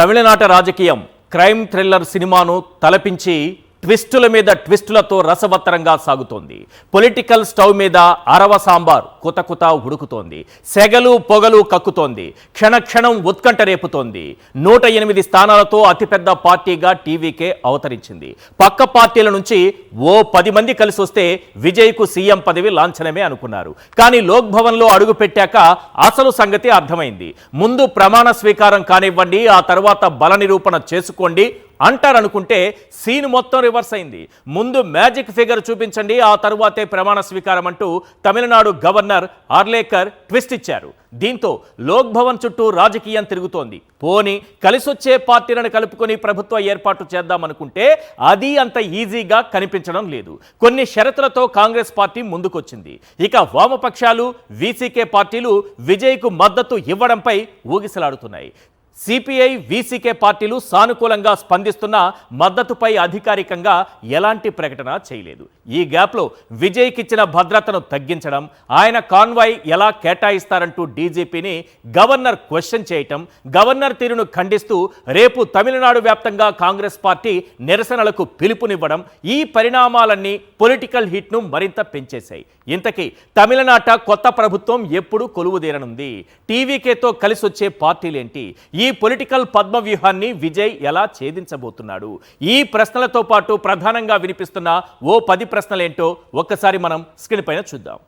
తమిళనాట రాజకీయం crime thriller సినిమాను తలపించి ట్విస్టుల మీద ట్విస్టులతో రసవత్తరంగా సాగుతోంది. పొలిటికల్ స్టవ్ మీద అరవ సాంబార్ కుత ఉడుకుతోంది. సెగలు పొగలు కక్కుతోంది. క్షణక్షణం ఉత్కంఠ రేపుతోంది. 108 స్థానాలతో అతిపెద్ద పార్టీగా టీవీకే అవతరించింది. పక్క పార్టీల నుంచి ఓ 10 మంది కలిసి వస్తే విజయ్కు సీఎం పదవి లాంఛనమే అనుకున్నారు. కానీ లోక్ భవన్లో అడుగు పెట్టాక అసలు సంగతి అర్థమైంది. ముందు ప్రమాణ స్వీకారం కానివ్వండి, ఆ తర్వాత బల నిరూపణ చేసుకోండి అంటారనుకుంటే సీన్ మొత్తం రివర్స్ అయింది. ముందు మ్యాజిక్ ఫిగర్ చూపించండి, ఆ తరువాతే ప్రమాణ స్వీకారం అంటూ తమిళనాడు గవర్నర్ ఆర్లేకర్ ట్విస్ట్ ఇచ్చారు. దీంతో లోక్ భవన్ చుట్టూ రాజకీయం తిరుగుతోంది. పోని కలిసొచ్చే పార్టీలను కలుపుకొని ప్రభుత్వ ఏర్పాటు చేద్దామనుకుంటే అది అంత ఈజీగా కనిపించడం లేదు. కొన్ని షరతులతో కాంగ్రెస్ పార్టీ ముందుకొచ్చింది. ఇక వామపక్షాలు, వీసీకే పార్టీలు విజయ్కు మద్దతు ఇవ్వడంపై ఊగిసలాడుతున్నాయి. సిపిఐ, వీసీకే పార్టీలు సానుకూలంగా స్పందిస్తున్న మద్దతుపై అధికారికంగా ఎలాంటి ప్రకటన చేయలేదు. ఈ గ్యాప్లో విజయ్కిచ్చిన భద్రతను తగ్గించడం, ఆయన కాన్వాయ్ ఎలా కేటాయిస్తారంటూ డీజీపీని గవర్నర్ క్వశ్చన్ చేయటం, గవర్నర్ తీరును ఖండిస్తూ రేపు తమిళనాడు వ్యాప్తంగా కాంగ్రెస్ పార్టీ నిరసనలకు పిలుపునివ్వడం, ఈ పరిణామాలన్నీ పొలిటికల్ హీట్ను మరింత పెంచేశాయి. ఇంతకీ తమిళనాట కొత్త ప్రభుత్వం ఎప్పుడు కొలువుదీరనుంది? టీవీకేతో కలిసొచ్చే పార్టీలేంటి? ఈ పొలిటికల్ పద్మ వ్యూహాన్ని విజయ్ ఎలా ఛేదించబోతున్నాడు? ఈ ప్రశ్నలతో పాటు ప్రధానంగా వినిపిస్తున్న ఓ 10 ప్రశ్నలేంటో ఒక్కసారి మనం స్క్రీన్ పైన చూద్దాం.